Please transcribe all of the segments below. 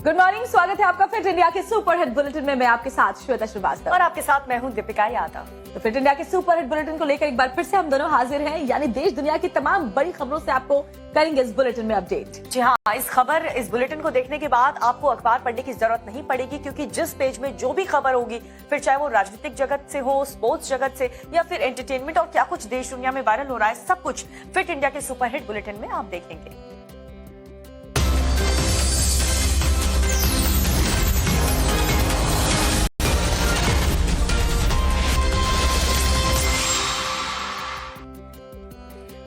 Good morning, स्वागत है आपका फिट इंडिया के सुपर हिट बुलेटिन में। मैं आपके साथ श्वेता श्रीवास्तव और आपके साथ मैं हूं दीपिका यादव। तो फिट इंडिया के सुपर हिट बुलेटिन को लेकर एक बार फिर से हम दोनों हाजिर हैं, यानी देश दुनिया की तमाम बड़ी खबरों से आपको करेंगे इस बुलेटिन में अपडेट। जी हाँ, इस बुलेटिन को देखने के बाद आपको अखबार पढ़ने की जरूरत नहीं पड़ेगी, क्योंकि जिस पेज में जो भी खबर होगी, फिर चाहे वो राजनीतिक जगत से हो, स्पोर्ट्स जगत से, या फिर एंटरटेनमेंट और क्या कुछ देश दुनिया में वायरल हो रहा है, सब कुछ फिट इंडिया के सुपर हिट बुलेटिन में आप देखेंगे।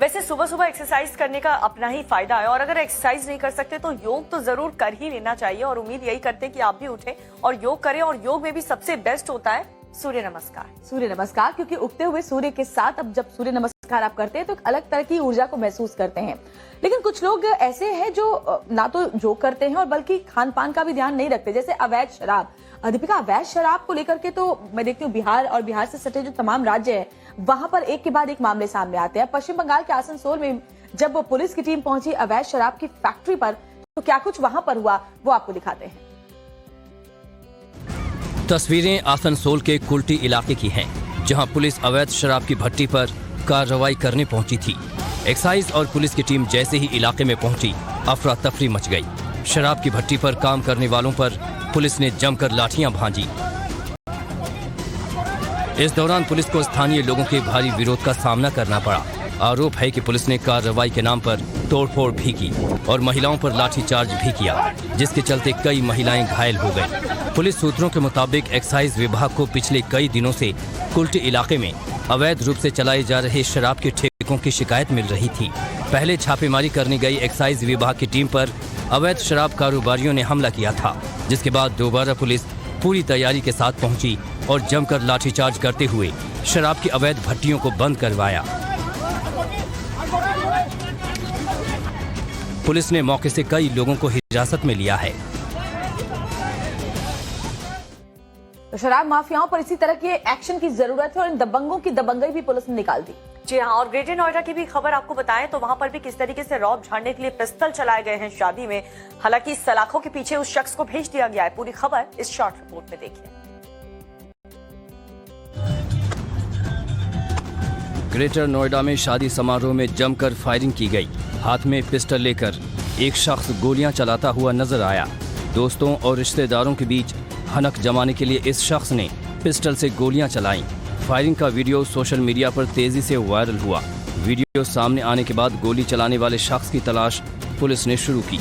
वैसे सुबह सुबह एक्सरसाइज करने का अपना ही फायदा है, और अगर एक्सरसाइज नहीं कर सकते तो योग तो जरूर कर ही लेना चाहिए। और उम्मीद यही करते हैं कि आप भी उठें और योग करें। और योग में भी सबसे बेस्ट होता है सूर्य नमस्कार। सूर्य नमस्कार, क्योंकि उगते हुए सूर्य के साथ अब जब सूर्य नमस्कार आप करते हैं तो एक अलग तरह की ऊर्जा को महसूस करते हैं। लेकिन कुछ लोग ऐसे हैं जो ना तो योग करते हैं और बल्कि खान पान का भी ध्यान नहीं रखते, जैसे अवैध शराब। दीपिका, अवैध शराब को लेकर के तो मैं देखती हूँ बिहार और बिहार से सटे जो तमाम राज्य हैं, वहां पर एक के बाद एक मामले सामने आते हैं। पश्चिम बंगाल के आसनसोल में जब पुलिस की टीम पहुंची अवैध शराब की फैक्ट्री पर, तो क्या कुछ वहां पर हुआ वो आपको दिखाते हैं। तस्वीरें आसनसोल के कुल्टी इलाके की हैं, जहां पुलिस अवैध शराब की भट्टी पर कार्रवाई करने पहुंची थी। एक्साइज और पुलिस की टीम जैसे ही इलाके में पहुंची, अफरा तफरी मच गई। शराब की भट्टी पर काम करने वालों पर पुलिस ने जमकर लाठियां भांजी। इस दौरान पुलिस को स्थानीय लोगों के भारी विरोध का सामना करना पड़ा। आरोप है कि पुलिस ने कार्रवाई के नाम पर तोड़फोड़ भी की और महिलाओं पर लाठीचार्ज भी किया, जिसके चलते कई महिलाएं घायल हो गईं। पुलिस सूत्रों के मुताबिक एक्साइज विभाग को पिछले कई दिनों से कुल्टी इलाके में अवैध रूप से चलाए जा रहे शराब के ठेकों की शिकायत मिल रही थी। पहले छापेमारी करने गई एक्साइज विभाग की टीम पर अवैध शराब कारोबारियों ने हमला किया था, जिसके बाद दोबारा पुलिस पूरी तैयारी के साथ पहुंची और जमकर लाठीचार्ज करते हुए शराब की अवैध भट्टियों को बंद करवाया। पुलिस ने मौके से कई लोगों को हिरासत में लिया है। तो शराब माफियाओं पर इसी तरह के एक्शन की जरूरत है और इन दबंगों की दबंगई भी पुलिस ने निकाल दी। जी हाँ, और ग्रेटर नोएडा की भी खबर आपको बताएं तो वहां पर भी किस तरीके से रौब झाड़ने के लिए पिस्तौल चलाए गए हैं शादी में। हालांकि सलाखों के पीछे उस शख्स को भेज दिया गया है। पूरी खबर इस शॉर्ट रिपोर्ट में देखिए। ग्रेटर नोएडा में शादी समारोह में जमकर फायरिंग की गई। हाथ में पिस्टल लेकर एक शख्स गोलियां चलाता हुआ नजर आया। दोस्तों और रिश्तेदारों के बीच हनक जमाने के लिए इस शख्स ने पिस्टल से गोलियां चलाईं। फायरिंग का वीडियो सोशल मीडिया पर तेजी से वायरल हुआ। वीडियो सामने आने के बाद गोली चलाने वाले शख्स की तलाश पुलिस ने शुरू की।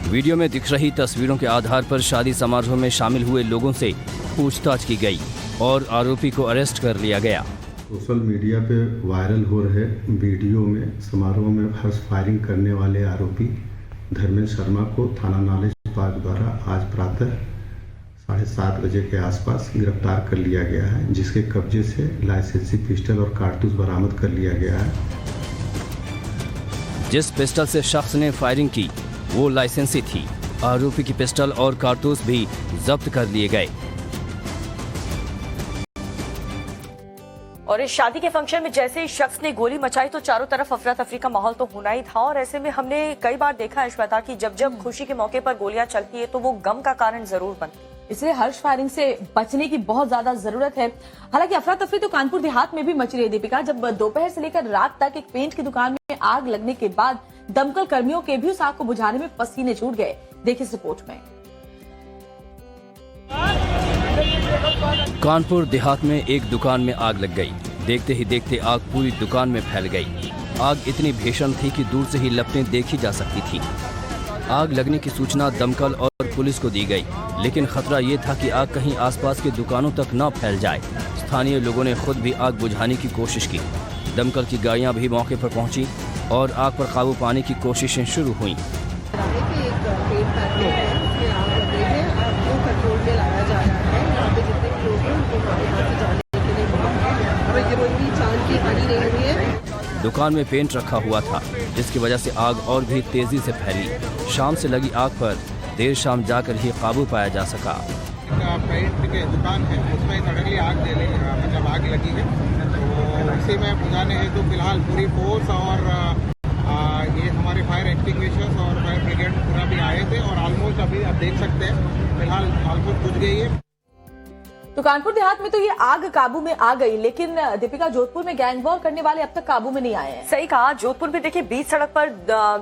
वीडियो में दिख रही तस्वीरों के आधार पर शादी समारोह में शामिल हुए लोगों से पूछताछ की गई और आरोपी को अरेस्ट कर लिया गया। सोशल मीडिया पे वायरल हो रहे वीडियो में समारोह में हर्ष फायरिंग करने वाले आरोपी धर्मेंद्र शर्मा को थाना नॉलेज पार्क द्वारा आज प्रातः 7:30 बजे के आसपास गिरफ्तार कर लिया गया है, जिसके कब्जे से लाइसेंसी पिस्टल और कारतूस बरामद कर लिया गया है। जिस पिस्टल से शख्स ने फायरिंग की वो लाइसेंसी थी। आरोपी की पिस्टल और कारतूस भी जब्त कर लिए गए। और इस शादी के फंक्शन में जैसे इस शख्स ने गोली मचाई तो चारों तरफ अफरा तफरी का माहौल तो होना ही था। और ऐसे में हमने कई बार देखा है श्वेता कि जब जब खुशी के मौके पर गोलियां चलती है तो वो गम का कारण जरूर बनती है। इसलिए हर्ष फायरिंग से बचने की बहुत ज्यादा जरूरत है। हालांकि अफरा तफरी तो कानपुर देहात में भी मच रही है दीपिका, जब दोपहर से लेकर रात तक एक पेंट की दुकान में आग लगने के बाद दमकल कर्मियों के भी उस आग को बुझाने में पसीने छूट गए। देखिए इस रिपोर्ट में। कानपुर देहात में एक दुकान में आग लग गई। देखते ही देखते आग पूरी दुकान में फैल गई। आग इतनी भीषण थी कि दूर से ही लपटें देखी जा सकती थी। आग लगने की सूचना दमकल और पुलिस को दी गई, लेकिन खतरा ये था कि आग कहीं आसपास के दुकानों तक न फैल जाए। स्थानीय लोगों ने खुद भी आग बुझाने की कोशिश की। दमकल की गाड़ियां भी मौके पर पहुंची और आग पर काबू पाने की कोशिशें शुरू हुई। दुकान में पेंट रखा हुआ था, जिसकी वजह से आग और भी तेजी से फैली। शाम से लगी आग पर देर शाम जाकर ही काबू पाया जा सका। पेंट की दुकान है, उसमें सडनली आग लगी है, तो उसी में बुझाने हेतु फिलहाल पूरी फोर्स और ये हमारे फायर एक्सटिंग्विशर्स और फायर ब्रिगेड पूरा भी आए थे और ऑलमोस्ट अभी आप देख सकते हैं फिलहाल ऑलमोस्ट बुझ गई है। तो कानपुर देहात में तो ये आग काबू में आ गई, लेकिन दीपिका जोधपुर में गैंग वॉर करने वाले अब तक काबू में नहीं आए हैं। सही कहा, जोधपुर में देखिए बीच सड़क पर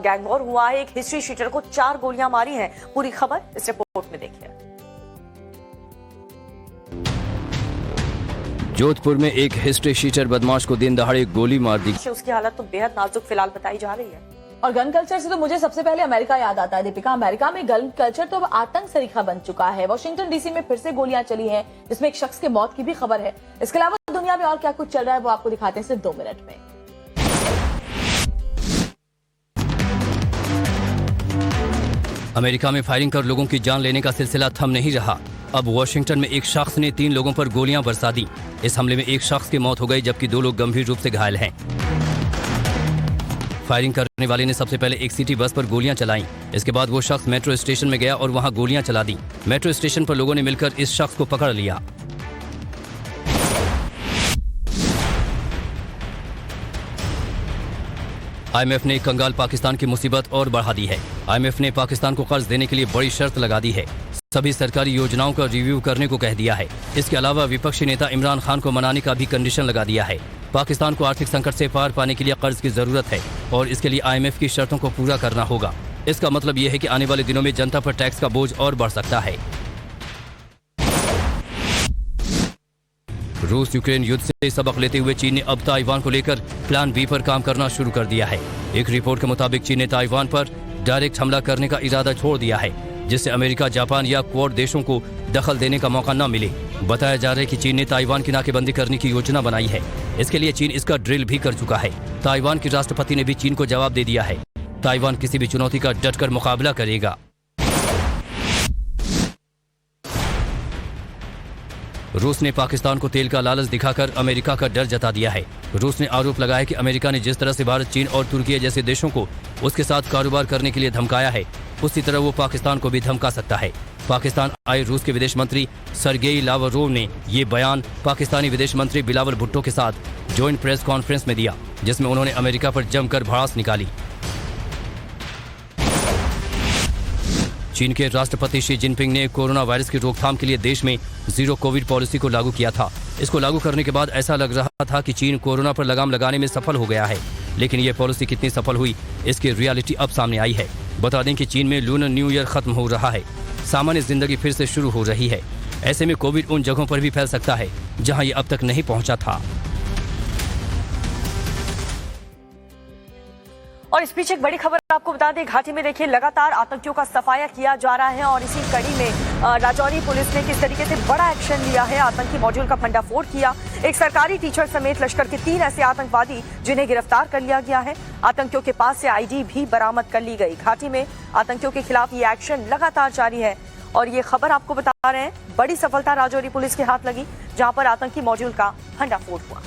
गैंग वॉर हुआ है। एक हिस्ट्री शीटर को 4 गोलियां मारी हैं। पूरी खबर इस रिपोर्ट में देखिए। जोधपुर में एक हिस्ट्री शीटर बदमाश को दिन दहाड़े गोली मार दी। उसकी हालत तो बेहद नाजुक फिलहाल बताई जा रही है। और गन कल्चर से तो मुझे सबसे पहले अमेरिका याद आता है दीपिका। अमेरिका में गन कल्चर तो अब आतंक सरीखा बन चुका है। वॉशिंगटन डीसी में फिर से गोलियां चली हैं, जिसमें एक शख्स के मौत की भी खबर है। इसके अलावा दुनिया में और क्या कुछ चल रहा है वो आपको दिखाते हैं सिर्फ 2 मिनट में। अमेरिका में फायरिंग कर लोगों की जान लेने का सिलसिला थम नहीं रहा। अब वॉशिंगटन में एक शख्स ने 3 लोगों पर गोलियां बरसा दी। इस हमले में एक शख्स की मौत हो गई, जबकि 2 लोग गंभीर रूप से घायल हैं। फायरिंग करने वाले ने सबसे पहले एक सिटी बस पर गोलियां चलाईं। इसके बाद वो शख्स मेट्रो स्टेशन में गया और वहां गोलियां चला दी। मेट्रो स्टेशन पर लोगों ने मिलकर इस शख्स को पकड़ लिया। IMF ने कंगाल पाकिस्तान की मुसीबत और बढ़ा दी है। IMF ने पाकिस्तान को कर्ज देने के लिए बड़ी शर्त लगा दी है। सभी सरकारी योजनाओं का रिव्यू करने को कह दिया है। इसके अलावा विपक्षी नेता इमरान खान को मनाने का भी कंडीशन लगा दिया है। पाकिस्तान को आर्थिक संकट से पार पाने के लिए कर्ज की जरूरत है और इसके लिए IMF की शर्तों को पूरा करना होगा। इसका मतलब यह है कि आने वाले दिनों में जनता पर टैक्स का बोझ और बढ़ सकता है। रूस यूक्रेन युद्ध से सबक लेते हुए चीन ने अब ताइवान को लेकर प्लान बी पर काम करना शुरू कर दिया है। एक रिपोर्ट के मुताबिक चीन ने ताइवान पर डायरेक्ट हमला करने का इरादा छोड़ दिया है, जिससे अमेरिका, जापान या क्वाड देशों को दखल देने का मौका न मिले। बताया जा रहा है कि चीन ने ताइवान की नाकेबंदी करने की योजना बनाई है। इसके लिए चीन इसका ड्रिल भी कर चुका है। ताइवान के राष्ट्रपति ने भी चीन को जवाब दे दिया है। ताइवान किसी भी चुनौती का डटकर मुकाबला करेगा। रूस ने पाकिस्तान को तेल का लालच दिखाकर अमेरिका का डर जता दिया है। रूस ने आरोप लगाया कि अमेरिका ने जिस तरह से भारत, चीन और तुर्की जैसे देशों को उसके साथ कारोबार करने के लिए धमकाया है, उसी तरह वो पाकिस्तान को भी धमका सकता है। पाकिस्तान आए रूस के विदेश मंत्री सरगेई लावरोव ने ये बयान पाकिस्तानी विदेश मंत्री बिलावल भुट्टो के साथ जॉइंट प्रेस कॉन्फ्रेंस में दिया, जिसमें उन्होंने अमेरिका पर जमकर भड़ास निकाली। चीन के राष्ट्रपति शी जिनपिंग ने कोरोना वायरस की रोकथाम के लिए देश में जीरो कोविड पॉलिसी को लागू किया था। इसको लागू करने के बाद ऐसा लग रहा था कि चीन कोरोना पर लगाम लगाने में सफल हो गया है, लेकिन ये पॉलिसी कितनी सफल हुई, इसकी रियलिटी अब सामने आई है। बता दें कि चीन में लूनर न्यू ईयर खत्म हो रहा है, सामान्य जिंदगी फिर से शुरू हो रही है। ऐसे में कोविड उन जगहों पर भी फैल सकता है जहां ये अब तक नहीं पहुंचा था। और इस बीच एक बड़ी खबर आपको बता दें, घाटी में देखिए लगातार आतंकियों का सफाया किया जा रहा है और इसी कड़ी में राजौरी पुलिस ने किस तरीके से बड़ा एक्शन लिया है, आतंकी मॉड्यूल का भंडाफोड़ किया। एक सरकारी टीचर समेत लश्कर के 3 ऐसे आतंकवादी जिन्हें गिरफ्तार कर लिया गया है। आतंकियों के पास से आईडी भी बरामद कर ली गई। घाटी में आतंकियों के खिलाफ ये एक्शन लगातार जारी है और ये खबर आपको बता रहे हैं, बड़ी सफलता राजौरी पुलिस के हाथ लगी, जहां पर आतंकी मॉड्यूल का भंडाफोड़ हुआ।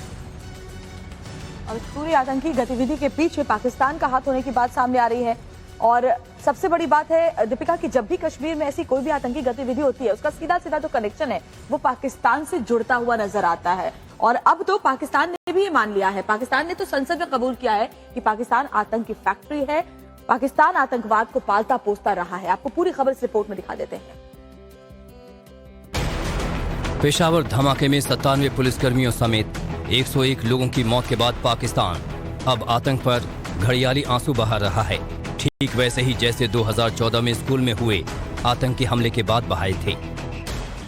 और इस पूरी आतंकी गतिविधि के पीछे पाकिस्तान का हाथ होने की बात सामने आ रही है। और सबसे बड़ी बात है दीपिका कि जब भी कश्मीर में ऐसी कोई भी आतंकी गतिविधि होती है, उसका सीधा सीधा जो कनेक्शन है वो पाकिस्तान से जुड़ता हुआ नजर आता है। और अब तो पाकिस्तान ने भी ये मान लिया है, पाकिस्तान ने तो संसद में कबूल किया है कि पाकिस्तान आतंक की फैक्ट्री है, पाकिस्तान आतंकवाद को पालता पोसता रहा है। आपको पूरी खबर इस रिपोर्ट में दिखा देते हैं। पेशावर धमाके में 97 पुलिसकर्मियों समेत 101 लोगों की मौत के बाद पाकिस्तान अब आतंक पर घड़ियाली आंसू बहा रहा है, ठीक वैसे ही जैसे 2014 में स्कूल में हुए आतंकी हमले के बाद बहाए थे।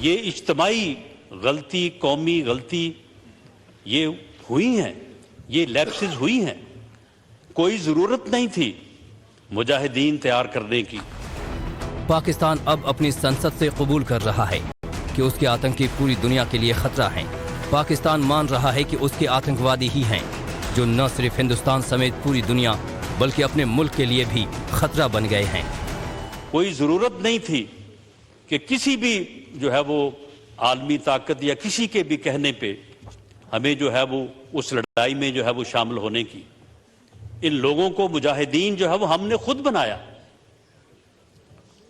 ये इज्तमाई गलती, कौमी गलती ये हुई हैं, ये लैप्सेस हुई हैं। कोई जरूरत नहीं थी मुजाहिदीन तैयार करने की। पाकिस्तान अब अपनी संसद से कबूल कर रहा है कि उसके आतंकी पूरी दुनिया के लिए खतरा हैं। पाकिस्तान मान रहा है कि उसके आतंकवादी ही हैं जो न सिर्फ हिंदुस्तान समेत पूरी दुनिया बल्कि अपने मुल्क के लिए भी खतरा बन गए हैं। कोई जरूरत नहीं थी कि किसी भी जो है वो आलमी ताकत या किसी के भी कहने पे हमें जो है वो उस लड़ाई में जो है वो शामिल होने की। इन लोगों को मुजाहिदीन जो है वो हमने खुद बनाया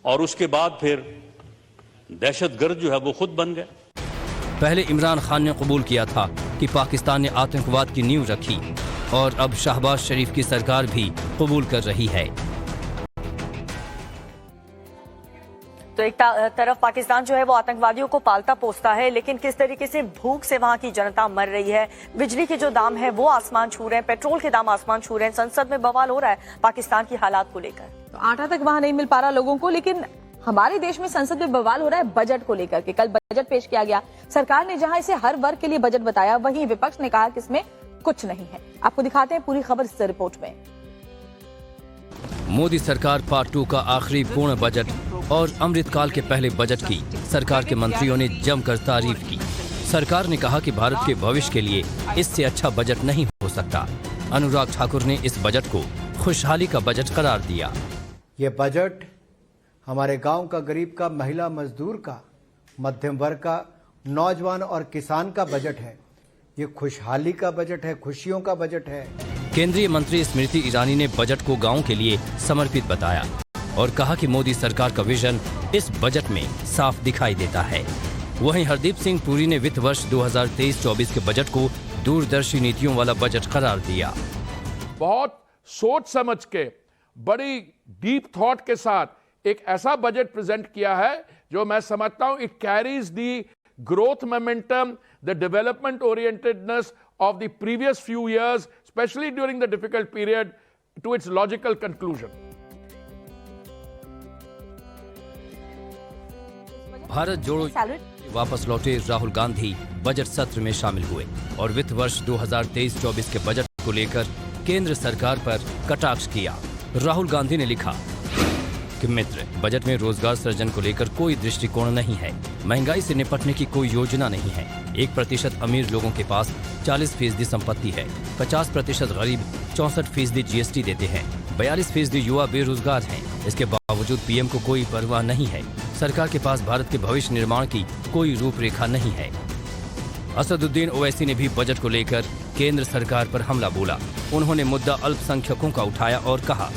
और उसके बाद फिर दहशतगर्द जो है वो खुद बन गए। पहले इमरान खान ने कबूल किया था कि पाकिस्तान ने आतंकवाद की नींव रखी, और अब शहबाज शरीफ की सरकार भी कबूल कर रही है। तो एक तरफ पाकिस्तान जो है वो आतंकवादियों को पालता पोसता है, लेकिन किस तरीके से भूख से वहां की जनता मर रही है। बिजली के जो दाम है वो आसमान छू रहे हैं, पेट्रोल के दाम आसमान छू रहे हैं। संसद में बवाल हो रहा है पाकिस्तान की हालात को लेकर। तो आटा तक वहां नहीं मिल पा रहा लोगों को, लेकिन हमारे देश में संसद में बवाल हो रहा है बजट को लेकर के। कल बजट पेश किया गया, सरकार ने जहां इसे हर वर्ग के लिए बजट बताया, वहीं विपक्ष ने कहा कि इसमें कुछ नहीं है। आपको दिखाते हैं पूरी खबर इस रिपोर्ट में। मोदी सरकार पार्ट 2 का आखिरी पूर्ण बजट और अमृतकाल के पहले बजट की सरकार के मंत्रियों ने जमकर तारीफ की। सरकार ने कहा कि भारत के भविष्य के लिए इससे अच्छा बजट नहीं हो सकता। अनुराग ठाकुर ने इस बजट को खुशहाली का बजट करार दिया। ये बजट हमारे गांव का, गरीब का, महिला मजदूर का, मध्यम वर्ग का, नौजवान और किसान का बजट है। ये खुशहाली का बजट है, खुशियों का बजट है। केंद्रीय मंत्री स्मृति ईरानी ने बजट को गाँव के लिए समर्पित बताया और कहा कि मोदी सरकार का विजन इस बजट में साफ दिखाई देता है। वहीं हरदीप सिंह पुरी ने वित्त वर्ष 2023-24 के बजट को दूरदर्शी नीतियों वाला बजट करार दिया। बहुत सोच समझ के, बड़ी डीप थॉट के साथ एक ऐसा बजट प्रेजेंट किया है जो मैं समझता हूं it carries the growth momentum, the development orientedness of the previous few years, especially during the difficult period, to its logical conclusion. Bharat जोड़ो वापस लौटे राहुल गांधी बजट सत्र में शामिल हुए और वित्त वर्ष 2023-24 के बजट को लेकर केंद्र सरकार पर कटाक्ष किया। राहुल गांधी ने लिखा कि मित्र, बजट में रोजगार सृजन को लेकर कोई दृष्टिकोण नहीं है, महंगाई से निपटने की कोई योजना नहीं है। 1% अमीर लोगों के पास 40% संपत्ति है, 50% गरीब 64% GST देते हैं, 42% युवा बेरोजगार हैं। इसके बावजूद पीएम को कोई परवाह नहीं है। सरकार के पास भारत के भविष्य निर्माण की कोई रूपरेखा नहीं है। असदुद्दीन ओवैसी ने भी बजट को लेकर केंद्र सरकार पर हमला बोला। उन्होंने मुद्दा अल्पसंख्यकों का उठाया और कहा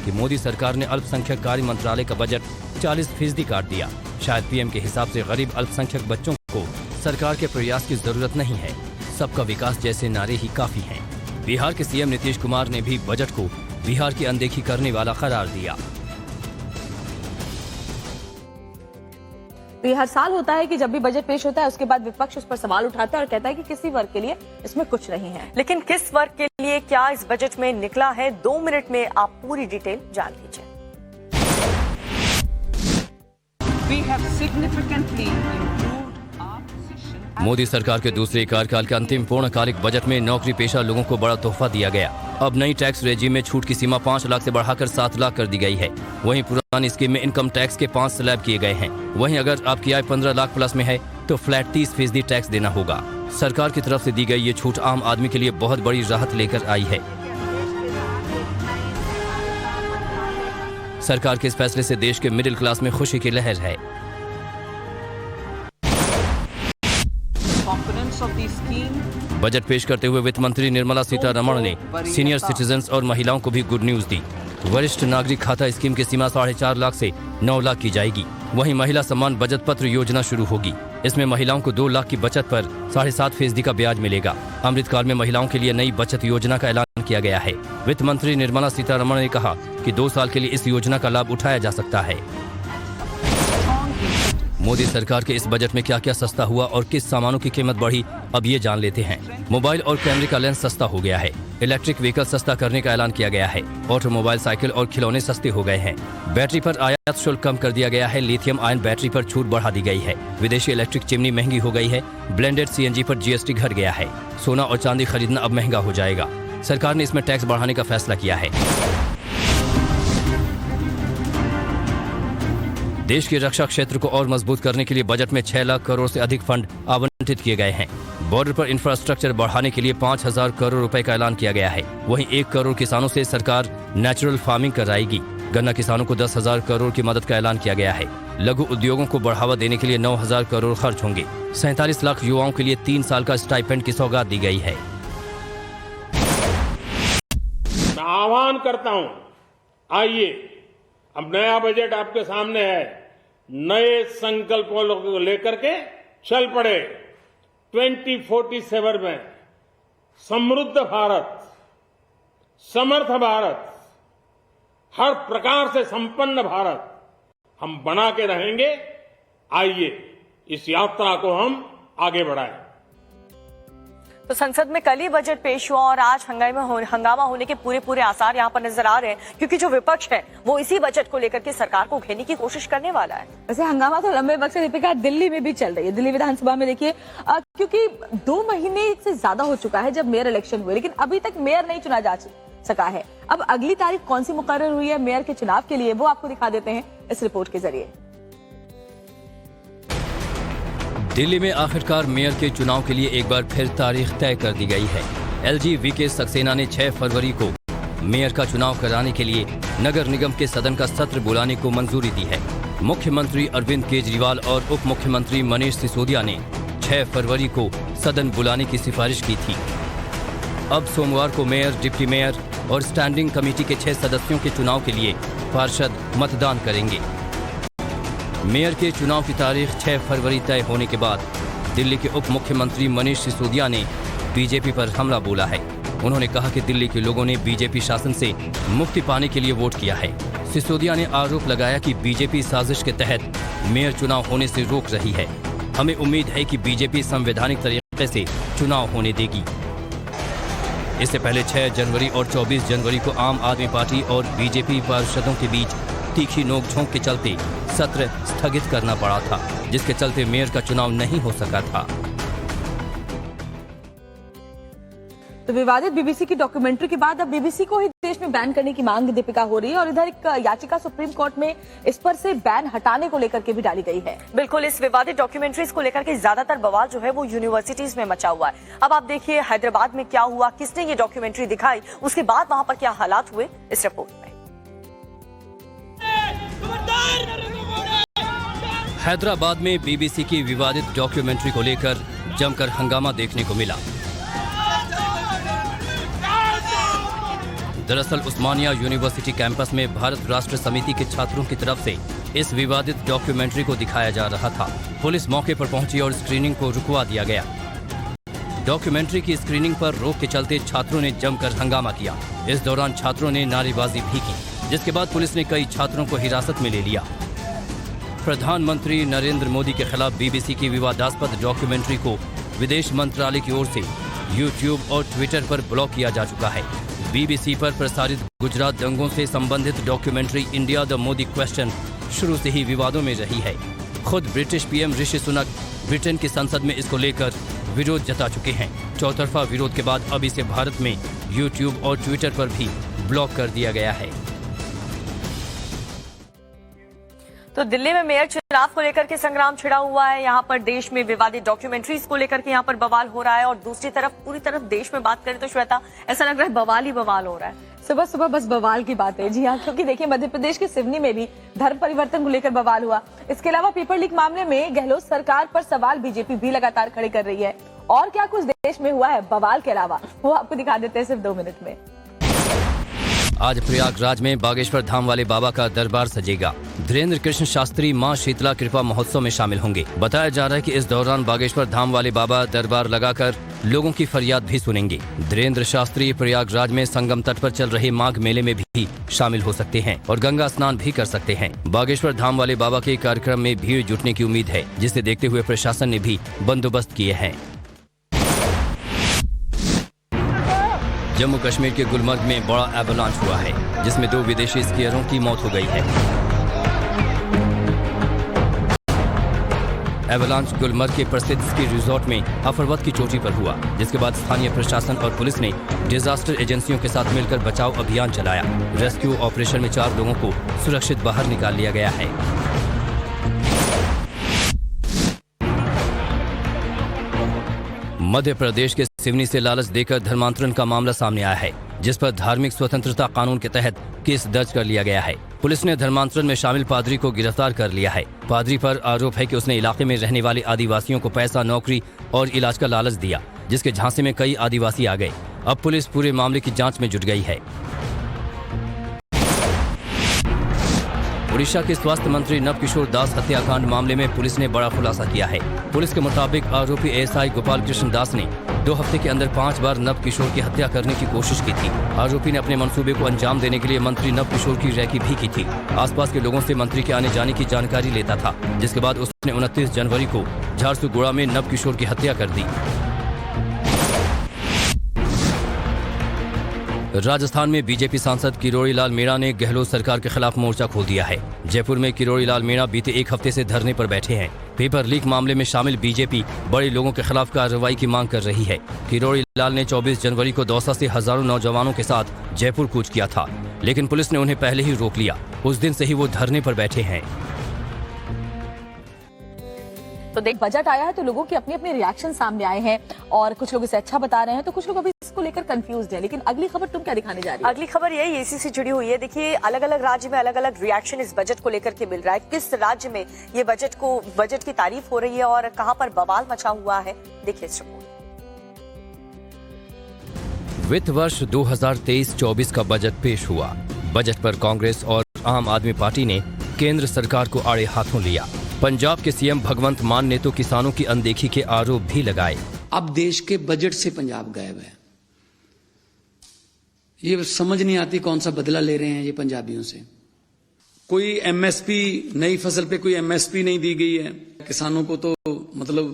कि मोदी सरकार ने अल्पसंख्यक कार्य मंत्रालय का बजट 40% काट दिया। शायद पीएम के हिसाब से गरीब अल्पसंख्यक बच्चों को सरकार के प्रयास की जरूरत नहीं है, सबका विकास जैसे नारे ही काफी हैं। बिहार के सीएम नीतीश कुमार ने भी बजट को बिहार की अनदेखी करने वाला करार दिया। तो ये हर साल होता है कि जब भी बजट पेश होता है उसके बाद विपक्ष उस पर सवाल उठाता है और कहता है कि किसी वर्ग के लिए इसमें कुछ नहीं है। लेकिन किस वर्ग के लिए क्या इस बजट में निकला है, 2 मिनट में आप पूरी डिटेल जान लीजिए। मोदी सरकार के दूसरे कार्यकाल के अंतिम पूर्णकालिक बजट में नौकरी पेशा लोगों को बड़ा तोहफा दिया गया। अब नई टैक्स रेजिम में छूट की सीमा 5 लाख से बढ़ाकर 7 लाख कर दी गई है। वहीं पुरानी स्कीम में इनकम टैक्स के 5 स्लैब किए गए हैं। वहीं अगर आपकी आय 15 लाख प्लस में है तो फ्लैट 30% टैक्स देना होगा। सरकार की तरफ से दी गई ये छूट आम आदमी के लिए बहुत बड़ी राहत लेकर आई है। सरकार के इस फैसले से देश के मिडिल क्लास में खुशी की लहर है। बजट पेश करते हुए वित्त मंत्री निर्मला सीतारमण ने सीनियर सिटीजन्स और महिलाओं को भी गुड न्यूज दी। वरिष्ठ नागरिक खाता स्कीम की सीमा 4.5 लाख से 9 लाख की जाएगी। वहीं महिला सम्मान बचत पत्र योजना शुरू होगी। इसमें महिलाओं को 2 लाख की बचत पर 7.5% का ब्याज मिलेगा। अमृतकाल में महिलाओं के लिए नई बचत योजना का ऐलान किया गया है। वित्त मंत्री निर्मला सीतारमण ने कहा कि 2 साल के लिए इस योजना का लाभ उठाया जा सकता है। मोदी सरकार के इस बजट में क्या क्या सस्ता हुआ और किस सामानों की कीमत बढ़ी, अब ये जान लेते हैं। मोबाइल और कैमरे का लेंस सस्ता हो गया है। इलेक्ट्रिक व्हीकल सस्ता करने का ऐलान किया गया है। ऑटोमोबाइल, साइकिल और खिलौने सस्ते हो गए हैं। बैटरी पर आयात शुल्क कम कर दिया गया है। लिथियम आयन बैटरी पर छूट बढ़ा दी गई है। विदेशी इलेक्ट्रिक चिमनी महंगी हो गई है। ब्लेंडेड CNG पर GST घट गया है। सोना और चांदी खरीदना अब महंगा हो जाएगा। सरकार ने इसमें टैक्स बढ़ाने का फैसला किया है। देश के रक्षा क्षेत्र को और मजबूत करने के लिए बजट में 6 लाख करोड़ से अधिक फंड आवंटित किए गए हैं। बॉर्डर पर इंफ्रास्ट्रक्चर बढ़ाने के लिए 5,000 करोड़ रुपए का ऐलान किया गया है। वहीं 1 करोड़ किसानों से सरकार नेचुरल फार्मिंग कराएगी। गन्ना किसानों को 10,000 करोड़ की मदद का ऐलान किया गया है। लघु उद्योगों को बढ़ावा देने के लिए 9,000 करोड़ खर्च होंगे। 47 लाख युवाओं के लिए 3 साल का स्टाइपेंड की सौगात दी गई है। मैं आह्वान करता हूं, आइए अब नया बजट आपके सामने है। नए संकल्पों को लेकर के चल पड़े। 2047 में समृद्ध भारत, समर्थ भारत, हर प्रकार से संपन्न भारत हम बना के रहेंगे। आइए इस यात्रा को हम आगे बढ़ाएं। तो संसद में कल ही बजट पेश हुआ और आज हंगामा होने के पूरे आसार यहां पर नजर आ रहे हैं, क्योंकि जो विपक्ष है वो इसी बजट को लेकर के सरकार को घेरने की कोशिश करने वाला है। वैसे हंगामा तो लंबे वक्त से दीपिका दिल्ली में भी चल रही है। दिल्ली विधानसभा में देखिए, क्योंकि 2 महीने से ज्यादा हो चुका है जब मेयर इलेक्शन हुए, लेकिन अभी तक मेयर नहीं चुना जा सका है। अब अगली तारीख कौन सी मुकर्रर हुई है मेयर के चुनाव के लिए, वो आपको दिखा देते हैं इस रिपोर्ट के जरिए। दिल्ली में आखिरकार मेयर के चुनाव के लिए एक बार फिर तारीख तय कर दी गई है। एलजी वीके सक्सेना ने 6 फरवरी को मेयर का चुनाव कराने के लिए नगर निगम के सदन का सत्र बुलाने को मंजूरी दी है। मुख्यमंत्री अरविंद केजरीवाल और उप मुख्यमंत्री मनीष सिसोदिया ने 6 फरवरी को सदन बुलाने की सिफारिश की थी। अब सोमवार को मेयर, डिप्टी मेयर और स्टैंडिंग कमेटी के 6 सदस्यों के चुनाव के लिए पार्षद मतदान करेंगे। मेयर के चुनाव की तारीख 6 फरवरी तय होने के बाद दिल्ली के उप मुख्यमंत्री मनीष सिसोदिया ने बीजेपी पर हमला बोला है। उन्होंने कहा कि दिल्ली के लोगों ने बीजेपी शासन से मुक्ति पाने के लिए वोट किया है। सिसोदिया ने आरोप लगाया कि बीजेपी साजिश के तहत मेयर चुनाव होने से रोक रही है। हमें उम्मीद है कि बीजेपी संवैधानिक तरीके से चुनाव होने देगी। इससे पहले 6 जनवरी और 24 जनवरी को आम आदमी पार्टी और बीजेपी पार्षदों के बीच तीखी नोकझोंक के चलते सत्र स्थगित करना पड़ा था, जिसके चलते मेयर का चुनाव नहीं हो सका था। तो विवादित बीबीसी की डॉक्यूमेंट्री के बाद अब बीबीसी को ही देश में बैन करने की मांग दीपिका हो रही है, और इधर एक याचिका सुप्रीम कोर्ट में इस पर से बैन हटाने को लेकर के भी डाली गई है। बिल्कुल, इस विवादित डॉक्यूमेंट्रीज को लेकर के ज्यादातर बवाल जो है वो यूनिवर्सिटीज में मचा हुआ है। अब आप देखिए हैदराबाद में क्या हुआ, किसने ये डॉक्यूमेंट्री दिखाई, उसके बाद वहां पर क्या हालात हुए, इस रिपोर्ट में। हैदराबाद में बीबीसी की विवादित डॉक्यूमेंट्री को लेकर जमकर हंगामा देखने को मिला। दरअसल उस्मानिया यूनिवर्सिटी कैंपस में भारत राष्ट्र समिति के छात्रों की तरफ से इस विवादित डॉक्यूमेंट्री को दिखाया जा रहा था। पुलिस मौके पर पहुंची और स्क्रीनिंग को रुकवा दिया गया। डॉक्यूमेंट्री की स्क्रीनिंग पर रोक के चलते छात्रों ने जमकर हंगामा किया। इस दौरान छात्रों ने नारेबाजी भी की, जिसके बाद पुलिस ने कई छात्रों को हिरासत में ले लिया। प्रधानमंत्री नरेंद्र मोदी के खिलाफ बीबीसी की विवादास्पद डॉक्यूमेंट्री को विदेश मंत्रालय की ओर से यूट्यूब और ट्विटर पर ब्लॉक किया जा चुका है। बीबीसी पर प्रसारित गुजरात दंगों से संबंधित documentary India the Modi question शुरू से ही विवादों में रही है। खुद British PM Rishi Sunak Britain की संसद में इसको लेकर विरोध जता चुके हैं। चौतरफा विरोध के बाद अब इसे भारत में यूट्यूब और ट्विटर पर भी ब्लॉक कर दिया गया है। तो दिल्ली में मेयर चुनाव को लेकर के संग्राम छिड़ा हुआ है। यहाँ पर देश में विवादित डॉक्यूमेंट्रीज को लेकर के यहाँ पर बवाल हो रहा है, और दूसरी तरफ पूरी तरफ देश में बात करें तो श्वेता, ऐसा लग रहा है बवाल ही बवाल हो रहा है। सुबह सुबह बस बवाल की बात है। जी हाँ, क्योंकि देखिए मध्य प्रदेश के सिवनी में भी धर्म परिवर्तन को लेकर बवाल हुआ। इसके अलावा पेपर लीक मामले में गहलोत सरकार पर सवाल बीजेपी भी लगातार खड़े कर रही है। और क्या कुछ देश में हुआ है बवाल के अलावा, वो आपको दिखा देते हैं सिर्फ 2 मिनट में। आज प्रयागराज में बागेश्वर धाम वाले बाबा का दरबार सजेगा। धीरेन्द्र कृष्ण शास्त्री मां शीतला कृपा महोत्सव में शामिल होंगे। बताया जा रहा है कि इस दौरान बागेश्वर धाम वाले बाबा दरबार लगाकर लोगों की फरियाद भी सुनेंगे। धीरेन्द्र शास्त्री प्रयागराज में संगम तट पर चल रहे माघ मेले में भी शामिल हो सकते हैं और गंगा स्नान भी कर सकते हैं। बागेश्वर धाम वाले बाबा के कार्यक्रम में भीड़ जुटने की उम्मीद है, जिसे देखते हुए प्रशासन ने भी बंदोबस्त किए हैं। जम्मू कश्मीर के गुलमर्ग में बड़ा एवलांच हुआ है, जिसमें 2 विदेशी स्कीयरों की मौत हो गई है। एवलांच गुलमर्ग के प्रसिद्ध स्की रिजॉर्ट में अफरवत की चोटी पर हुआ, जिसके बाद स्थानीय प्रशासन और पुलिस ने डिजास्टर एजेंसियों के साथ मिलकर बचाव अभियान चलाया। रेस्क्यू ऑपरेशन में 4 लोगों को सुरक्षित बाहर निकाल लिया गया है। मध्य प्रदेश के सिवनी से लालच देकर धर्मांतरण का मामला सामने आया है, जिस पर धार्मिक स्वतंत्रता कानून के तहत केस दर्ज कर लिया गया है। पुलिस ने धर्मांतरण में शामिल पादरी को गिरफ्तार कर लिया है। पादरी पर आरोप है कि उसने इलाके में रहने वाले आदिवासियों को पैसा, नौकरी और इलाज का लालच दिया, जिसके झांसे में कई आदिवासी आ गए। अब पुलिस पूरे मामले की जांच में जुट गई है। ओडिशा के स्वास्थ्य मंत्री नवकिशोर दास हत्याकांड मामले में पुलिस ने बड़ा खुलासा किया है। पुलिस के मुताबिक आरोपी एएसआई गोपाल कृष्ण दास ने 2 हफ्ते के अंदर 5 बार नव किशोर की हत्या करने की कोशिश की थी। आरोपी ने अपने मंसूबे को अंजाम देने के लिए मंत्री नव किशोर की रैकी भी की थी। आसपास के लोगों से मंत्री के आने जाने की जानकारी लेता था, जिसके बाद उसने 29 जनवरी को झारसुगुड़ा में नव किशोर की हत्या कर दी। राजस्थान में बीजेपी सांसद किरोड़ी लाल मीणा ने गहलोत सरकार के खिलाफ मोर्चा खोल दिया है। जयपुर में किरोड़ी लाल मीणा बीते 1 हफ्ते से धरने पर बैठे हैं। पेपर लीक मामले में शामिल बीजेपी बड़े लोगों के खिलाफ कार्रवाई की मांग कर रही है। किरोड़ी लाल ने 24 जनवरी को दौसा से हजारों नौजवानों के साथ जयपुर कूच किया था, लेकिन पुलिस ने उन्हें पहले ही रोक लिया। उस दिन से ही वो धरने पर बैठे हैं। तो देख, बजट आया है तो लोगों के अपने अपने रिएक्शन सामने आए हैं और कुछ लोग इसे अच्छा बता रहे हैं तो कुछ लोग अभी इसको लेकर कंफ्यूज्ड हैं। लेकिन अगली खबर तुम क्या दिखाने जा रही हो? अगली खबर यही एसी से जुड़ी हुई है। देखिए, अलग अलग राज्य में अलग अलग रिएक्शन इस बजट को लेकर के मिल रहा है। किस राज्य में ये बजट की तारीफ हो रही है और कहां पर बवाल मचा हुआ है, देखिए इस रिपोर्ट। वित्त वर्ष 2023-24 का बजट पेश हुआ। बजट पर कांग्रेस और आम आदमी पार्टी ने केंद्र सरकार को आड़े हाथों लिया। पंजाब के सीएम भगवंत मान ने तो किसानों की अनदेखी के आरोप भी लगाए। अब देश के बजट से पंजाब गायब है। ये समझ नहीं आती कौन सा बदला ले रहे हैं ये पंजाबियों से। कोई एमएसपी, नई फसल पे कोई एमएसपी नहीं दी गई है। किसानों को तो मतलब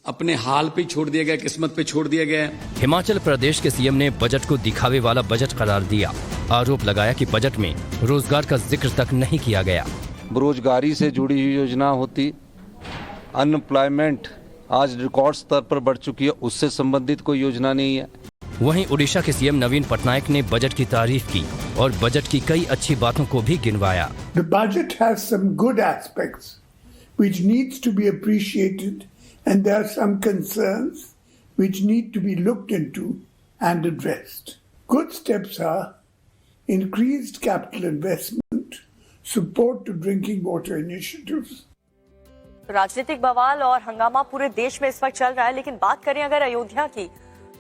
अपने हाल पे छोड़ दिया गया, किस्मत पे छोड़ दिया गया है। हिमाचल प्रदेश के सीएम ने बजट को दिखावे वाला बजट करार दिया। आरोप लगाया कि बजट में रोजगार का जिक्र तक नहीं किया गया। बेरोजगारी से जुड़ी हुई योजना होती, अनएम्प्लॉयमेंट आज रिकॉर्ड स्तर पर बढ़ चुकी है, उससे संबंधित कोई योजना नहीं है। वहीं उड़ीसा के सीएम नवीन पटनायक ने बजट की तारीफ की और बजट की कई अच्छी बातों को भी गिनवाया। The budget has some good aspects which needs to be appreciated and there are some concerns which need to be looked into and addressed. Good steps are increased capital investment, support to drinking water initiatives. राजनीतिक बवाल और हंगामा पूरे देश में इस वक्त चल रहा है, लेकिन बात करें अगर अयोध्या की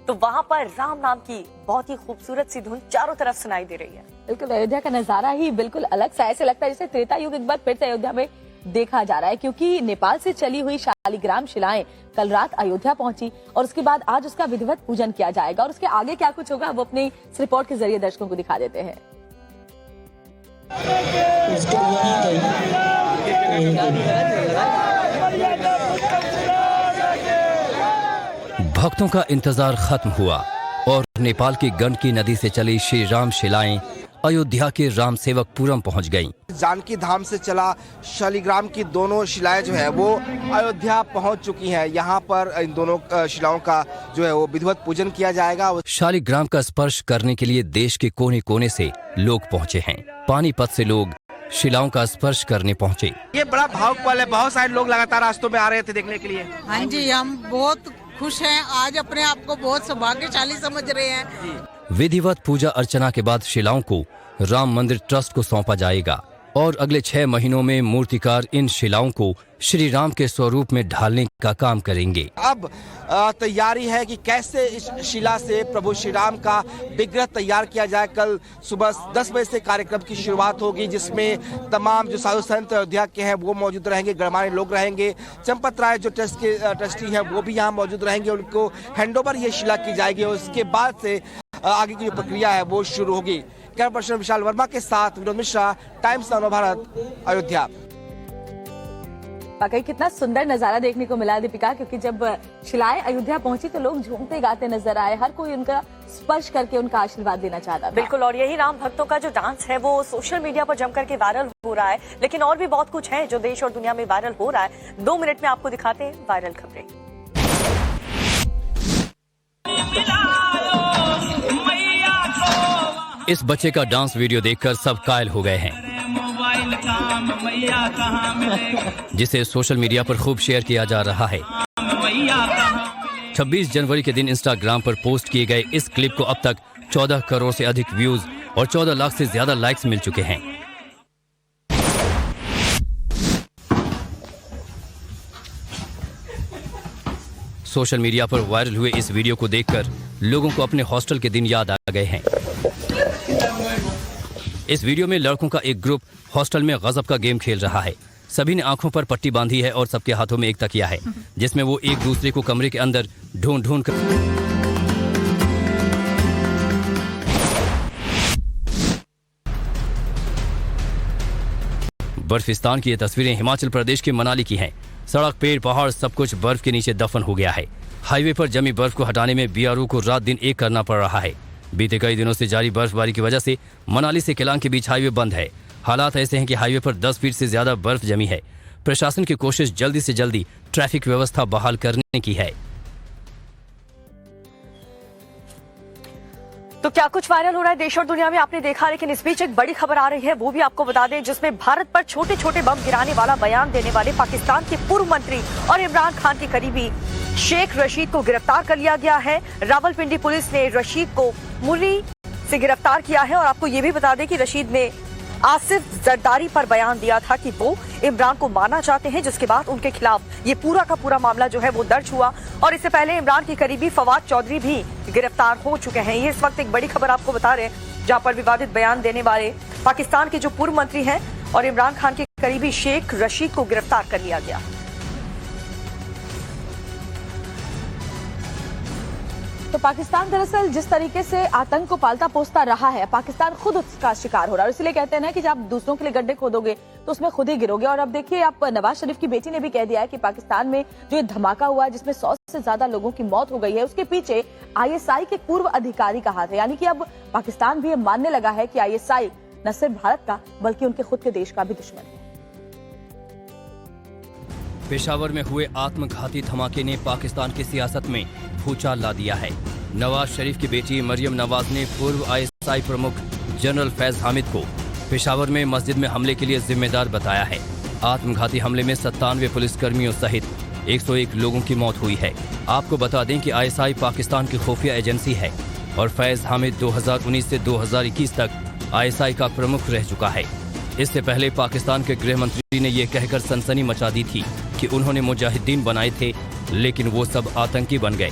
तो वहां पर राम नाम की बहुत ही खूबसूरत सी धुन चारों तरफ सुनाई दे रही है। बिल्कुल, अयोध्या का नजारा ही बिल्कुल अलग सा, ऐसे लगता है जैसे त्रेता युग एक बार फिर से अयोध्या में देखा जा रहा है, क्योंकि नेपाल से चली हुई शालिग्राम शिलाएं कल रात अयोध्या पहुंची और उसके बाद आज उसका विधिवत पूजन किया जाएगा। और उसके आगे क्या कुछ होगा वो अपनी इस रिपोर्ट के जरिए दर्शकों को दिखा देते हैं। भक्तों का इंतजार खत्म हुआ और नेपाल की गंडकी नदी से चली श्री राम शिलाएं अयोध्या के राम सेवक पुरम पहुंच गईं। जानकी धाम से चला शालिग्राम की दोनों शिलाएं जो है वो अयोध्या पहुंच चुकी हैं। यहाँ पर इन दोनों शिलाओं का जो है वो विधिवत पूजन किया जाएगा। शालिग्राम का स्पर्श करने के लिए देश के कोने कोने से लोग पहुंचे हैं। पानीपत से लोग शिलाओं का स्पर्श करने पहुंचे। ये बड़ा भावुक पल है, बहुत सारे लोग लगातार रास्तों में आ रहे थे देखने के लिए। हाँ जी, हम बहुत खुश हैं, आज अपने आप को बहुत सौभाग्यशाली समझ रहे हैं। विधिवत पूजा अर्चना के बाद शिलाओं को राम मंदिर ट्रस्ट को सौंपा जाएगा और अगले 6 महीनों में मूर्तिकार इन शिलाओं को श्री राम के स्वरूप में ढालने का काम करेंगे। अब तैयारी है कि कैसे इस शिला से प्रभु श्री राम का विग्रह तैयार किया जाए। कल सुबह 10 बजे से कार्यक्रम की शुरुआत होगी, जिसमें तमाम जो साधु संत अयोध्या के हैं वो मौजूद रहेंगे, गणमान्य लोग रहेंगे। चंपत राय जो ट्रस्ट के ट्रस्टी हैं वो भी यहाँ मौजूद रहेंगे। उनको हैंडओवर ये शिला की जाएगी और उसके बाद से आगे की जो प्रक्रिया है वो शुरू होगी। कैमरा पर्सन विशाल वर्मा के साथ विनोद मिश्रा, टाइम्स नव भारत, अयोध्या। वाकई कितना सुंदर नजारा देखने को मिला दीपिका, क्योंकि जब शिलाएं अयोध्या पहुंची तो लोग झूमते गाते नजर आए, हर कोई उनका स्पर्श करके उनका आशीर्वाद देना चाहता था। बिल्कुल, और यही राम भक्तों का जो डांस है वो सोशल मीडिया पर जमकर के वायरल हो रहा है। लेकिन और भी बहुत कुछ है जो देश और दुनिया में वायरल हो रहा है। 2 मिनट में आपको दिखाते हैं वायरल खबरें। इस बच्चे का डांस वीडियो देखकर सब कायल हो गए हैं, जिसे सोशल मीडिया पर खूब शेयर किया जा रहा है। 26 जनवरी के दिन इंस्टाग्राम पर पोस्ट किए गए इस क्लिप को अब तक 14 करोड़ से अधिक व्यूज और 14 लाख से ज्यादा लाइक्स मिल चुके हैं। सोशल मीडिया पर वायरल हुए इस वीडियो को देखकर लोगों को अपने हॉस्टल के दिन याद आ गए हैं। इस वीडियो में लड़कों का एक ग्रुप हॉस्टल में गजब का गेम खेल रहा है। सभी ने आंखों पर पट्टी बांधी है और सबके हाथों में एक तकिया है जिसमें वो एक दूसरे को कमरे के अंदर ढूंढ ढूंढ कर बर्फिस्तान की ये तस्वीरें हिमाचल प्रदेश के मनाली की हैं। सड़क, पेड़, पहाड़ सब कुछ बर्फ के नीचे दफन हो गया है। हाईवे पर जमी बर्फ को हटाने में बीआरओ को रात दिन एक करना पड़ रहा है। बीते कई दिनों से जारी बर्फबारी की वजह से मनाली से केलांग के बीच हाईवे बंद है। हालात ऐसे हैं कि हाईवे पर 10 फीट से ज्यादा बर्फ जमी है। प्रशासन की कोशिश जल्दी से जल्दी ट्रैफिक व्यवस्था बहाल करने की है। तो क्या कुछ वायरल हो रहा है देश और दुनिया में आपने देखा, लेकिन इस बीच एक बड़ी खबर आ रही है, वो भी आपको बता दें, जिसमें भारत पर छोटे छोटे बम गिराने वाला बयान देने वाले पाकिस्तान के पूर्व मंत्री और इमरान खान के करीबी शेख रशीद को गिरफ्तार कर लिया गया है। रावलपिंडी पुलिस ने रशीद को मुर्री से गिरफ्तार किया है और आपको ये भी बता दें कि रशीद ने आसिफ जरदारी पर बयान दिया था कि वो इमरान को मारना चाहते हैं, जिसके बाद उनके खिलाफ ये पूरा का पूरा मामला जो है वो दर्ज हुआ। और इससे पहले इमरान के करीबी फवाद चौधरी भी गिरफ्तार हो चुके हैं। ये इस वक्त एक बड़ी खबर आपको बता रहे हैं, जहां पर विवादित बयान देने वाले पाकिस्तान के जो पूर्व मंत्री हैं और इमरान खान के करीबी शेख रशीद को गिरफ्तार कर लिया गया। तो पाकिस्तान दरअसल जिस तरीके से आतंक को पालता पोसता रहा है, पाकिस्तान खुद उसका शिकार हो रहा है। इसलिए कहते हैं ना कि जब आप दूसरों के लिए गड्ढे खोदोगे तो उसमें खुद ही गिरोगे। और अब देखिए, आप नवाज शरीफ की बेटी ने भी कह दिया है कि पाकिस्तान में जो ये धमाका हुआ है जिसमें 100 से ज्यादा लोगों की मौत हो गई है, उसके पीछे आईएसआई के पूर्व अधिकारी का हाथ है। यानी कि अब पाकिस्तान भी ये मानने लगा है कि आईएसआई न सिर्फ भारत का बल्कि उनके खुद के देश का भी दुश्मन है। पेशावर में हुए आत्मघाती धमाके ने पाकिस्तान की सियासत में भूचाल ला दिया है। नवाज शरीफ की बेटी मरियम नवाज ने पूर्व आईएसआई प्रमुख जनरल फैज हामिद को पेशावर में मस्जिद में हमले के लिए जिम्मेदार बताया है। आत्मघाती हमले में 97 पुलिसकर्मियों सहित 101 लोगों की मौत हुई है। आपको बता दें कि आईएसआई पाकिस्तान की खुफिया एजेंसी है और फैज हामिद 2019 से 2021 तक आईएसआई का प्रमुख रह चुका है। इससे पहले पाकिस्तान के गृह मंत्री ने यह कहकर सनसनी मचा दी थी कि उन्होंने मुजाहिदीन बनाए थे, लेकिन वो सब आतंकी बन गए।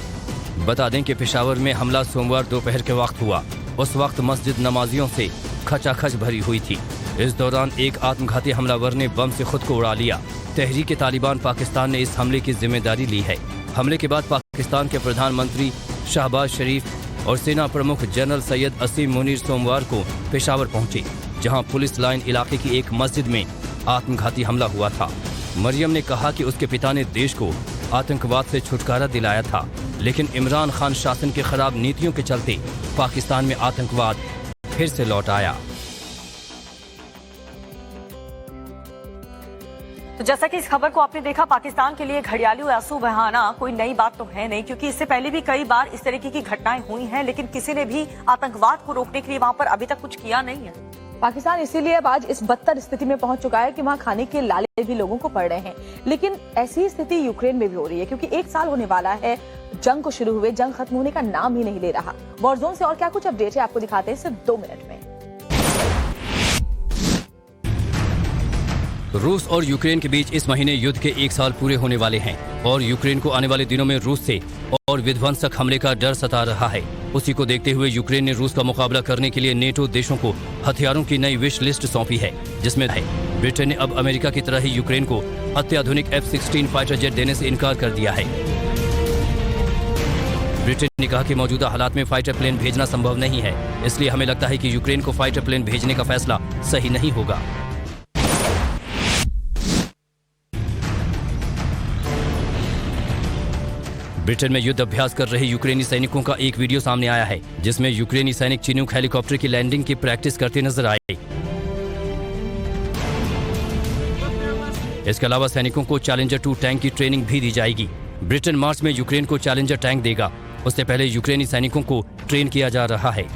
बता दें कि पेशावर में हमला सोमवार दोपहर के वक्त हुआ। उस वक्त मस्जिद नमाजियों से खचाखच भरी हुई थी। इस दौरान एक आत्मघाती हमलावर ने बम से खुद को उड़ा लिया। तहरीक तालिबान पाकिस्तान ने इस हमले की जिम्मेदारी ली है। हमले के बाद पाकिस्तान के प्रधानमंत्री शहबाज शरीफ और सेना प्रमुख जनरल सैयद असीम मुनीर सोमवार को पेशावर पहुंचे, जहां पुलिस लाइन इलाके की एक मस्जिद में आत्मघाती हमला हुआ था। मरियम ने कहा कि उसके पिता ने देश को आतंकवाद से छुटकारा दिलाया था, लेकिन इमरान खान शासन के खराब नीतियों के चलते पाकिस्तान में आतंकवाद फिर से लौट आया। तो जैसा कि इस खबर को आपने देखा, पाकिस्तान के लिए घड़ियाली आंसू बहाना कोई नई बात तो है नहीं, क्योंकि इससे पहले भी कई बार इस तरीके की घटनाएं हुई हैं, लेकिन किसी ने भी आतंकवाद को रोकने के लिए वहां पर अभी तक कुछ किया नहीं है। पाकिस्तान इसीलिए अब आज इस बदतर स्थिति में पहुंच चुका है कि वहां खाने के लाले भी लोगों को पड़ रहे हैं। लेकिन ऐसी स्थिति यूक्रेन में भी हो रही है, क्योंकि 1 साल होने वाला है जंग को शुरू हुए। जंग खत्म होने का नाम ही नहीं ले रहा। वॉरजोन से और क्या कुछ अपडेट है आपको दिखाते हैं सिर्फ 2 मिनट में। रूस और यूक्रेन के बीच इस महीने युद्ध के 1 साल पूरे होने वाले हैं और यूक्रेन को आने वाले दिनों में रूस से और विध्वंसक हमले का डर सता रहा है। उसी को देखते हुए यूक्रेन ने रूस का मुकाबला करने के लिए नेटो देशों को हथियारों की नई विश लिस्ट सौंपी है, जिसमें है ब्रिटेन ने अब अमेरिका की तरह ही यूक्रेन को अत्याधुनिक F-16 फाइटर जेट देने से इनकार कर दिया है। ब्रिटेन ने कहा कि मौजूदा हालात में फाइटर प्लेन भेजना संभव नहीं है, इसलिए हमें लगता है कि यूक्रेन को फाइटर प्लेन भेजने का फैसला सही नहीं होगा। ब्रिटेन में युद्ध अभ्यास कर रहे यूक्रेनी सैनिकों का एक वीडियो सामने आया है, जिसमें यूक्रेनी सैनिक चिनूक हेलीकॉप्टर की लैंडिंग की प्रैक्टिस करते नजर आए। इसके अलावा सैनिकों को चैलेंजर 2 टैंक की ट्रेनिंग भी दी जाएगी। ब्रिटेन मार्च में यूक्रेन को चैलेंजर टैंक देगा। उससे पहले यूक्रेनी सैनिकों को ट्रेन किया जा रहा है।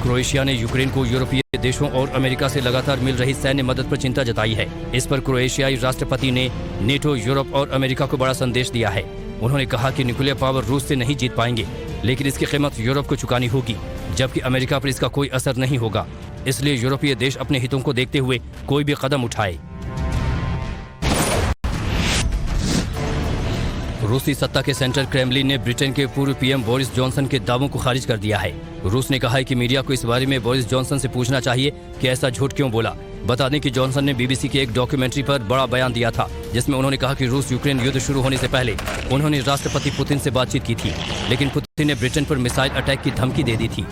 क्रोएशिया ने यूक्रेन को यूरोपीय देशों और अमेरिका से लगातार मिल रही सैन्य मदद पर चिंता जताई है। इस पर क्रोएशियाई राष्ट्रपति ने नेटो, यूरोप और अमेरिका को बड़ा संदेश दिया है। उन्होंने कहा कि न्यूक्लियर पावर रूस से नहीं जीत पाएंगे, लेकिन इसकी कीमत यूरोप को चुकानी होगी, जबकि अमेरिका पर इसका कोई असर नहीं होगा। इसलिए यूरोपीय देश अपने हितों को देखते हुए कोई भी कदम उठाए। रूसी सत्ता के सेंट्रल क्रेमलिन ने ब्रिटेन के पूर्व पीएम बोरिस जॉनसन के दावों को खारिज कर दिया है। रूस ने कहा है कि मीडिया को इस बारे में बोरिस जॉनसन से पूछना चाहिए कि ऐसा झूठ क्यों बोला। बता दें कि जॉनसन ने बीबीसी के एक डॉक्यूमेंट्री पर बड़ा बयान दिया था, जिसमें उन्होंने कहा कि रूस यूक्रेन युद्ध शुरू होने से पहले उन्होंने राष्ट्रपति पुतिन से बातचीत की थी, लेकिन पुतिन ने ब्रिटेन पर मिसाइल अटैक की धमकी दे दी थी।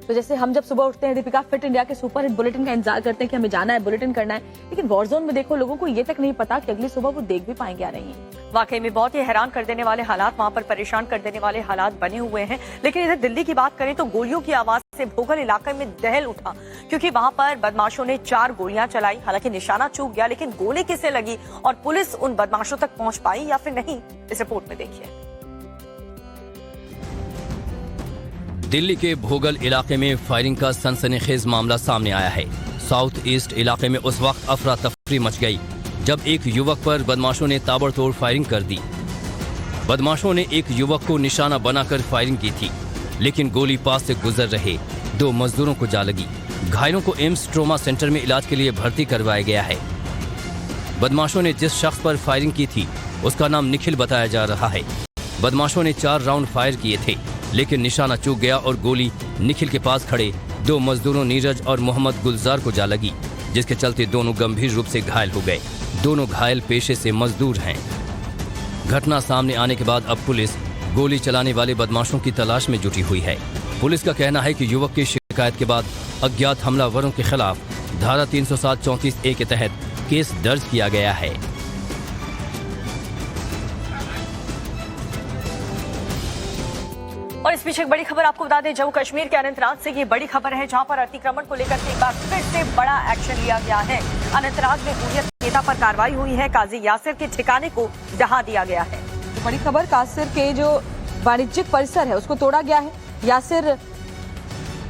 तो जैसे हम जब सुबह उठते हैं दीपिका, फिट इंडिया के सुपर हिट बुलेटिन का इंतजार करते हैं कि हमें जाना है, बुलेटिन करना है, लेकिन वॉर जोन में देखो लोगों को ये तक नहीं पता कि अगली सुबह वो देख भी पाएंगे या नहीं। वाकई में बहुत ही हैरान कर देने वाले हालात, वहां पर परेशान कर देने वाले हालात बने हुए हैं। लेकिन इधर दिल्ली की बात करें तो गोलियों की आवाज से भोगल इलाके में दहल उठा, क्योंकि वहां पर बदमाशों ने 4 गोलियां चलाई। हालांकि निशाना चूक गया, लेकिन गोली किसे लगी और पुलिस उन बदमाशों तक पहुंच पाई या फिर नहीं, इस रिपोर्ट में देखिए। दिल्ली के भोगल इलाके में फायरिंग का सनसनीखेज मामला सामने आया है। साउथ ईस्ट इलाके में उस वक्त अफरा तफरी मच गई जब एक युवक पर बदमाशों ने ताबड़तोड़ फायरिंग कर दी। बदमाशों ने एक युवक को निशाना बनाकर फायरिंग की थी, लेकिन गोली पास से गुजर रहे 2 मजदूरों को जा लगी। घायलों को एम्स ट्रोमा सेंटर में इलाज के लिए भर्ती करवाया गया है। बदमाशों ने जिस शख्स पर फायरिंग की थी उसका नाम निखिल बताया जा रहा है। बदमाशों ने 4 राउंड फायर किए थे, लेकिन निशाना चूक गया और गोली निखिल के पास खड़े 2 मजदूरों नीरज और मोहम्मद गुलजार को जा लगी, जिसके चलते दोनों गंभीर रूप से घायल हो गए। दोनों घायल पेशे से मजदूर हैं। घटना सामने आने के बाद अब पुलिस गोली चलाने वाले बदमाशों की तलाश में जुटी हुई है। पुलिस का कहना है कि युवक की शिकायत के बाद अज्ञात हमलावरों के खिलाफ धारा 307-34A के तहत केस दर्ज किया गया है। और इस पीछे एक बड़ी खबर आपको बता दें, जम्मू कश्मीर के अनंतनाग से ये बड़ी खबर है, जहां पर अतिक्रमण को लेकर के एक बार फिर से बड़ा एक्शन लिया गया है। अनंतनाग में हुर्रियत नेता पर कार्रवाई हुई है। काजी यासिर के ठिकाने को ढहा दिया गया है। तो बड़ी खबर, कासिर के जो वाणिज्यिक परिसर है उसको तोड़ा गया है। यासिर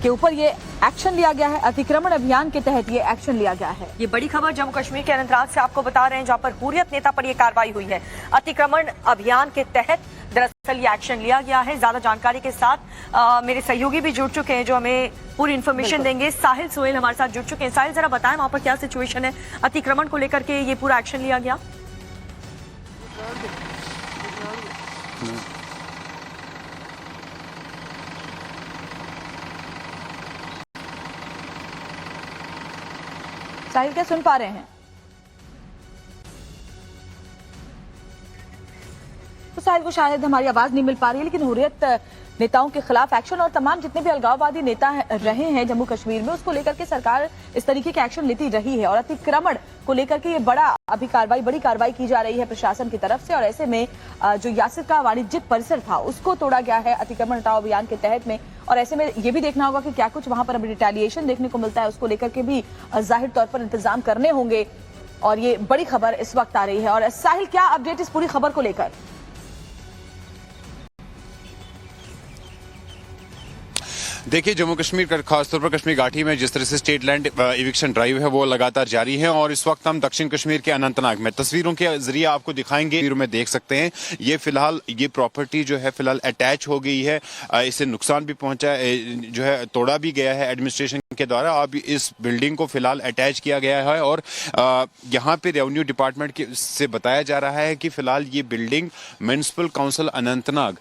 के ऊपर ये एक्शन लिया गया है। अतिक्रमण अभियान के तहत ये एक्शन लिया गया है। ये बड़ी खबर जम्मू कश्मीर के अनंतनाग से आपको बता रहे हैं, जहां पर हुर्रियत नेता पर यह कार्रवाई हुई है। अतिक्रमण अभियान के तहत दरअसल ये एक्शन लिया गया है। ज्यादा जानकारी के साथ मेरे सहयोगी भी जुड़ चुके हैं जो हमें पूरी इन्फॉर्मेशन देंगे। साहिल सोहेल हमारे साथ जुड़ चुके हैं। साहिल, जरा बताएं वहां पर क्या सिचुएशन है, अतिक्रमण को लेकर के ये पूरा एक्शन लिया गया। साहिल, क्या सुन पा रहे हैं? तो साहिल, वो शायद हमारी आवाज नहीं मिल पा रही है, लेकिन हुर्रियत नेताओं के खिलाफ एक्शन और तमाम जितने भी अलगाववादी नेता रहे हैं जम्मू कश्मीर में, उसको लेकर के सरकार इस तरीके के एक्शन लेती रही है। और अतिक्रमण को लेकर के ये बड़ी कार्रवाई की जा रही है प्रशासन की तरफ से। और ऐसे में जो यासिर का वाणिज्यिक परिसर था उसको तोड़ा गया है अतिक्रमण हटाओ अभियान के तहत में। और ऐसे में ये भी देखना होगा कि क्या कुछ वहां पर अभी रिटेलिएशन देखने को मिलता है, उसको लेकर के भी जाहिर तौर पर इंतजाम करने होंगे। और ये बड़ी खबर इस वक्त आ रही है। और साहिल, क्या अपडेट इस पूरी खबर को लेकर? देखिए, जम्मू कश्मीर का खासतौर पर कश्मीर घाटी में जिस तरह से स्टेट लैंड इविक्शन ड्राइव है वो लगातार जारी है। और इस वक्त हम दक्षिण कश्मीर के अनंतनाग में तस्वीरों के जरिए आपको दिखाएंगे। तस्वीरों में देख सकते हैं ये फिलहाल ये प्रॉपर्टी जो है फिलहाल अटैच हो गई है। इससे नुकसान भी पहुंचा जो है, तोड़ा भी गया है एडमिनिस्ट्रेशन के द्वारा। अब इस बिल्डिंग को फिलहाल अटैच किया गया है और यहाँ पे रेवेन्यू डिपार्टमेंट से बताया जा रहा है कि फिलहाल ये बिल्डिंग म्युनिसिपल काउंसिल अनंतनाग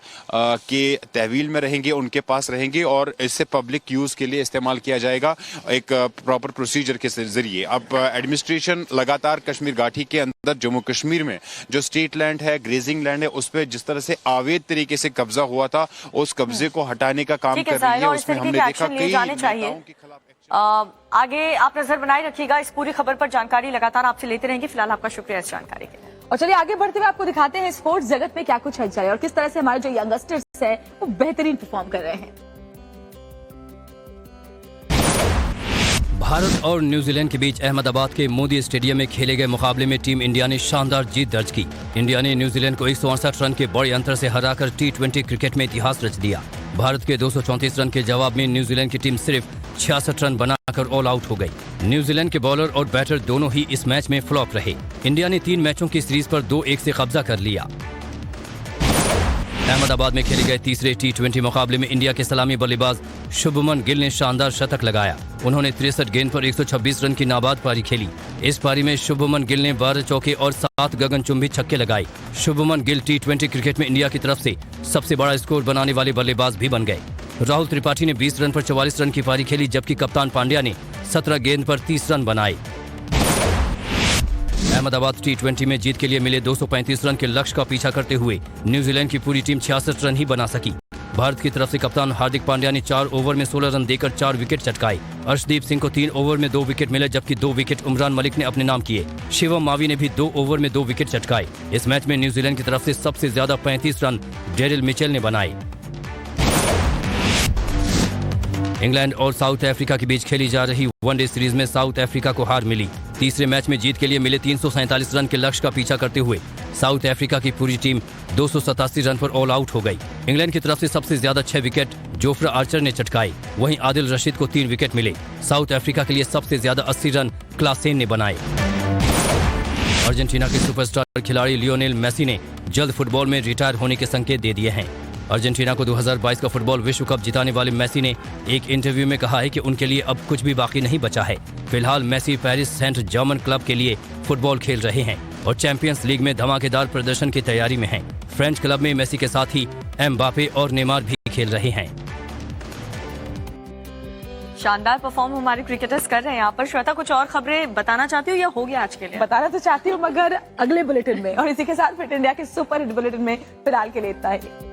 के तहवील में रहेंगे, उनके पास रहेंगे और इससे पब्लिक यूज के लिए इस्तेमाल किया जाएगा एक प्रॉपर प्रोसीजर के जरिए। अब एडमिनिस्ट्रेशन लगातार कश्मीर घाटी के अंदर जम्मू कश्मीर में जो स्टेट लैंड है, ग्रेजिंग लैंड है, उस पर जिस तरह से अवैध तरीके से कब्जा हुआ था उस कब्जे को हटाने का काम कर रही है। उसमें हमने देखा कई नेताओं के खिलाफ आगे आप नजर बनाए रखिएगा। इस पूरी खबर पर जानकारी लगातार आपसे लेते रहेंगे। फिलहाल आपका शुक्रिया इस जानकारी के लिए। और चलिए आगे बढ़ते हुए आपको दिखाते हैं स्पोर्ट्स जगत में क्या कुछ हलचल है और किस तरह से हमारे जो यंगस्टर्स हैं वो बेहतरीन परफॉर्म कर रहे हैं। भारत और न्यूजीलैंड के बीच अहमदाबाद के मोदी स्टेडियम में खेले गए मुकाबले में टीम इंडिया ने शानदार जीत दर्ज की। इंडिया ने न्यूजीलैंड को 168 रन के बड़े अंतर से हराकर T20 क्रिकेट में इतिहास रच दिया। भारत के 234 रन के जवाब में न्यूजीलैंड की टीम सिर्फ 66 रन बनाकर ऑल आउट हो गई। न्यूजीलैंड के बॉलर और बैटर दोनों ही इस मैच में फ्लॉप रहे। इंडिया ने 3 मैचों की सीरीज पर 2-1 से कब्जा कर लिया। अहमदाबाद में खेले गए तीसरे T20 मुकाबले में इंडिया के सलामी बल्लेबाज शुभमन गिल ने शानदार शतक लगाया। उन्होंने 63 गेंद पर 126 रन की नाबाद पारी खेली इस पारी में शुभमन गिल ने 12 चौके और 7 गगनचुंबी छक्के लगाए। शुभमन गिल T20 क्रिकेट में इंडिया की तरफ से सबसे बड़ा स्कोर बनाने वाले बल्लेबाज भी बन गए। राहुल त्रिपाठी ने 20 रन पर 44 रन की पारी खेली, जबकि कप्तान पांड्या ने 17 गेंद पर 30 रन बनाए। अहमदाबाद T20 में जीत के लिए मिले 235 रन के लक्ष्य का पीछा करते हुए न्यूजीलैंड की पूरी टीम 66 रन ही बना सकी। भारत की तरफ से कप्तान हार्दिक पांड्या ने 4 ओवर में 16 रन देकर 4 विकेट चटकाए। अर्शदीप सिंह को 3 ओवर में 2 विकेट मिले, जबकि 2 विकेट उमरान मलिक ने अपने नाम किए। शिवम मावी ने भी 2 ओवर में 2 विकेट चटकाए। इस मैच में न्यूजीलैंड की तरफ से सबसे ज्यादा 35 रन डेरिल मिचेल ने बनाए। इंग्लैंड और साउथ अफ्रीका के बीच खेली जा रही वनडे सीरीज में साउथ अफ्रीका को हार मिली। तीसरे मैच में जीत के लिए मिले 347 रन के लक्ष्य का पीछा करते हुए साउथ अफ्रीका की पूरी टीम 287 रन पर ऑल आउट हो गई। इंग्लैंड की तरफ से सबसे ज्यादा 6 विकेट जोफ्रा आर्चर ने चटकाए, वहीं आदिल रशीद को 3 विकेट मिले। साउथ अफ्रीका के लिए सबसे ज्यादा 80 रन क्लासेन ने बनाए। अर्जेंटीना के सुपरस्टार खिलाड़ी लियोनेल मेसी ने जल्द फुटबॉल में रिटायर होने के संकेत दे दिए हैं। अर्जेंटीना को 2022 का फुटबॉल विश्व कप जिताने वाले मेसी ने एक इंटरव्यू में कहा है कि उनके लिए अब कुछ भी बाकी नहीं बचा है। फिलहाल Messi Paris Saint Germain club के लिए फुटबॉल खेल रहे हैं और चैंपियंस लीग में धमाकेदार प्रदर्शन की तैयारी में हैं। फ्रेंच क्लब में मेसी के साथ ही एम्बापे और नेमार भी खेल रहे हैं। शानदार परफॉर्म हमारे क्रिकेटर्स कर रहे हैं यहाँ पर। श्वेता, कुछ और खबरें बताना चाहती हो या हो गया आज के लिए? बताना तो चाहती हूँ, मगर अगले बुलेटिन में। और इसी के साथ फिट इंडिया के सुपर हिट बुलेटिन में फिलहाल के लिए इतना ही।